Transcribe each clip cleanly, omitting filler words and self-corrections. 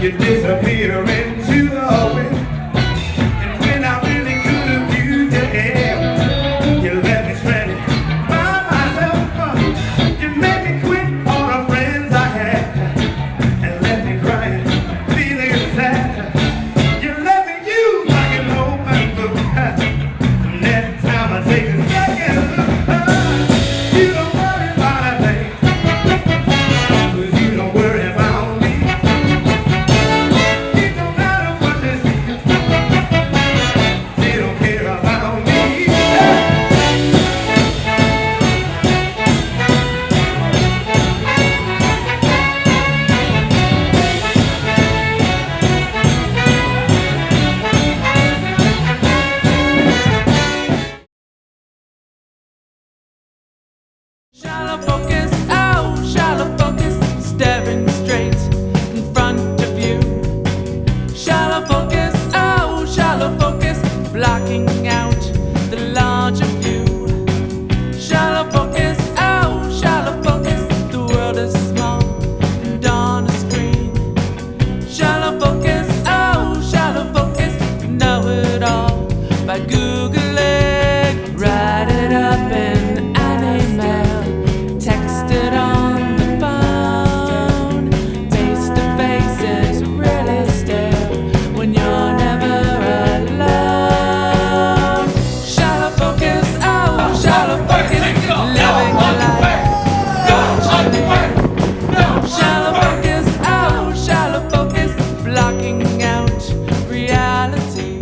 You disappear into the wind. And when I really could have used your help, you let me strand it by myself. You made me quit all the friends I had and left me crying, feeling sad. You let me use like an open book. Next time I take a second look, you don't worry about a thing. 'Cause you don't worry about me. It don't matter what they say. They don't care about me. Shallow focus, oh, shallow focus, staring straight in front of you. Shallow focus, oh, shallow focus, blocking out the larger view. Shallow focus, oh, shallow focus, the world is small and on a screen. Shallow focus, oh, shallow focus, know it all by Googling. Write it up in an email, text it on the phone. Face to face is really stale when you're never alone. Shallow focus, oh, shallow focus, living a life. Shallow focus, oh, shallow focus, blocking out reality.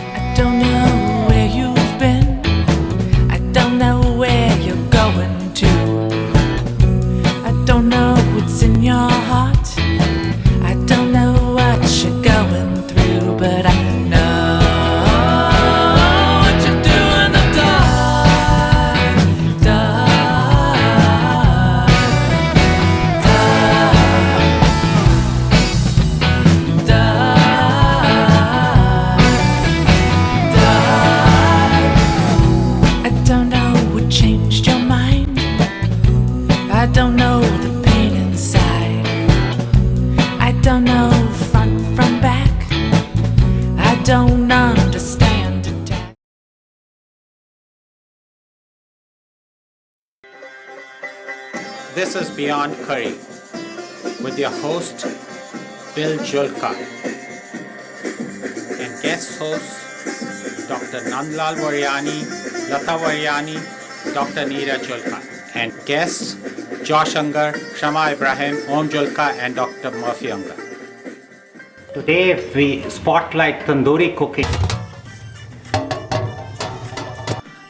I don't know where you've been. I don't know where you're going to. I don't know what's in your heart. I don't know what you're going through, but I know what you're doing. The dark, dark, dark, dark. I don't know what changed your mind. I don't know the pain inside. I don't know front from back. I don't understand attack. This is Beyond Curry with your host Bill Julka and guest hosts Dr. Nandlal Varyani, Lata Varyani, Dr. Neera Julka, and guests Josh Ungar, Shama Ibrahim, Om Julka, and Dr. Murphy Ungar. Today we spotlight tandoori cooking.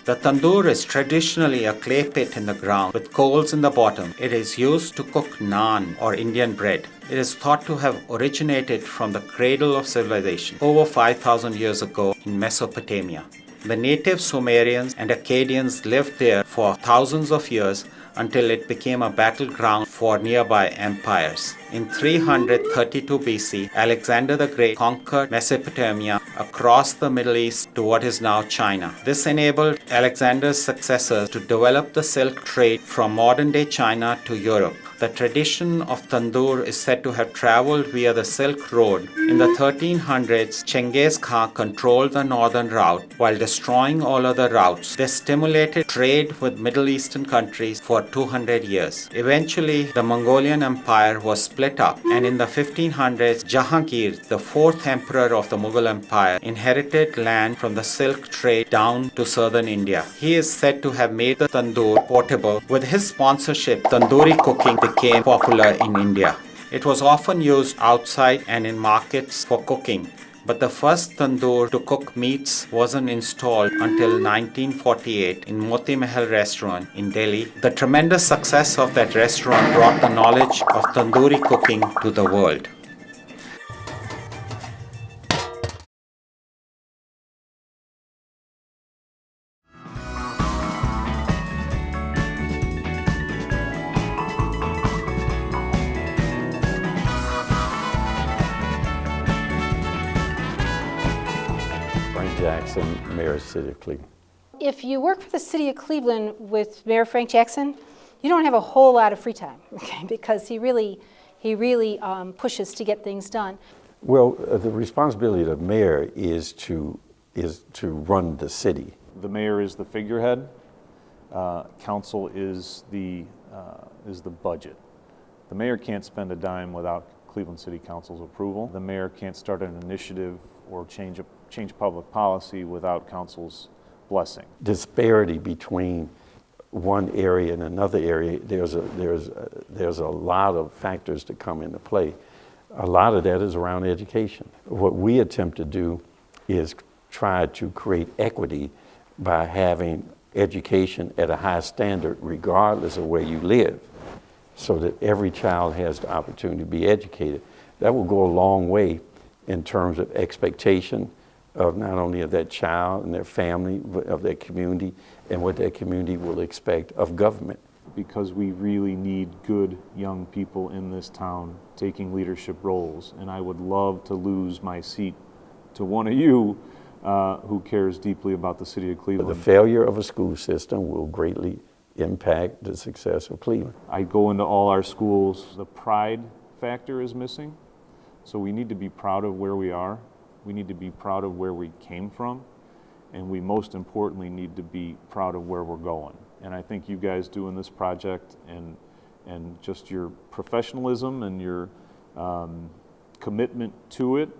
The tandoor is traditionally a clay pit in the ground with coals in the bottom. It is used to cook naan or Indian bread. It is thought to have originated from the cradle of civilization over 5,000 years ago in Mesopotamia. The native Sumerians and Akkadians lived there for thousands of years until it became a battleground for nearby empires. In 332 BC, Alexander the Great conquered Mesopotamia across the Middle East to what is now China. This enabled Alexander's successors to develop the silk trade from modern-day China to Europe. The tradition of tandoor is said to have traveled via the Silk Road. In the 1300s, Genghis Khan controlled the northern route while destroying all other routes. This stimulated trade with Middle Eastern countries for 200 years. Eventually, the Mongolian Empire was split up, and in the 1500s, Jahangir, the fourth emperor of the Mughal Empire, inherited land from the silk trade down to southern India. He is said to have made the tandoor portable. With his sponsorship, tandoori cooking became popular in India. It was often used outside and in markets for cooking, but the first tandoor to cook meats wasn't installed until 1948 in Moti Mahal restaurant in Delhi. The tremendous success of that restaurant brought the knowledge of tandoori cooking to the world. Jackson, Mayor of the City of Cleveland. If you work for the City of Cleveland with Mayor Frank Jackson, you don't have a whole lot of free time, okay? Because he really pushes to get things done. Well, the responsibility of the mayor is to run the city. The mayor is the figurehead. Council is the budget. The mayor can't spend a dime without Cleveland City Council's approval. The mayor can't start an initiative or change public policy without council's blessing. Disparity between one area and another area, there's a lot of factors that come into play. A lot of that is around education. What we attempt to do is try to create equity by having education at a high standard regardless of where you live, so that every child has the opportunity to be educated. That will go a long way in terms of expectation of not only of that child and their family, but of their community and what that community will expect of government. Because we really need good young people in this town taking leadership roles, and I would love to lose my seat to one of you who cares deeply about the city of Cleveland. The failure of a school system will greatly impact the success of Cleveland. I go into all our schools, the pride factor is missing, so we need to be proud of where we are. We need to be proud of where we came from, and we most importantly need to be proud of where we're going. And I think you guys doing this project and just your professionalism and your commitment to it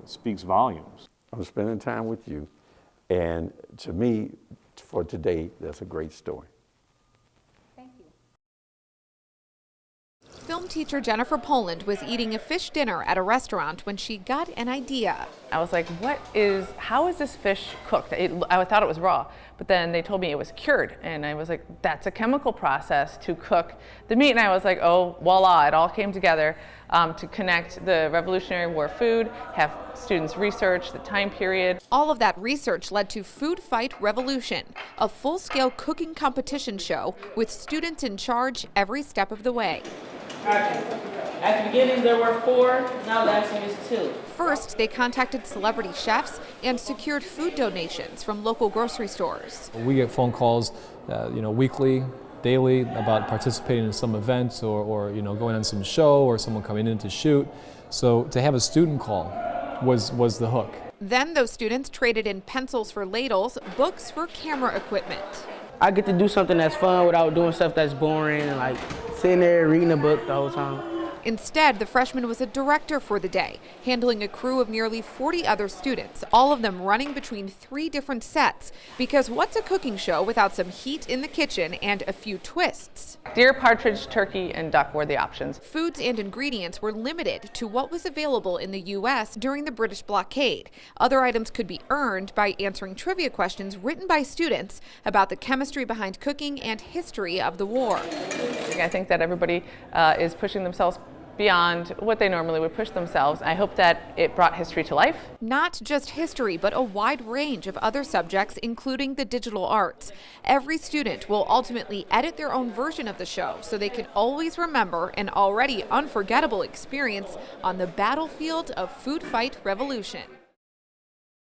speaks volumes. I'm spending time with you, and to me, for today, that's a great story. Film teacher Jennifer Poland was eating a fish dinner at a restaurant when she got an idea. I was like, how is this fish cooked? I thought it was raw, but then they told me it was cured. And I was like, that's a chemical process to cook the meat. And I was like, oh, voila, it all came together to connect the Revolutionary War food, have students research the time period. All of that research led to Food Fight Revolution, a full-scale cooking competition show with students in charge every step of the way. At the beginning there were 4, now the action is 2. First, they contacted celebrity chefs and secured food donations from local grocery stores. We get phone calls, weekly, daily, about participating in some events or going on some show or someone coming in to shoot. So to have a student call was the hook. Then those students traded in pencils for ladles, books for camera equipment. I get to do something that's fun without doing stuff that's boring and like sitting there reading a book the whole time. Instead, the freshman was a director for the day, handling a crew of nearly 40 other students, all of them running between 3 different sets. Because what's a cooking show without some heat in the kitchen and a few twists? Deer, partridge, turkey, and duck were the options. Foods and ingredients were limited to what was available in the U.S. during the British blockade. Other items could be earned by answering trivia questions written by students about the chemistry behind cooking and history of the war. I think that everybody is pushing themselves beyond what they normally would push themselves. I hope that it brought history to life. Not just history, but a wide range of other subjects, including the digital arts. Every student will ultimately edit their own version of the show so they can always remember an already unforgettable experience on the battlefield of Food Fight Revolution.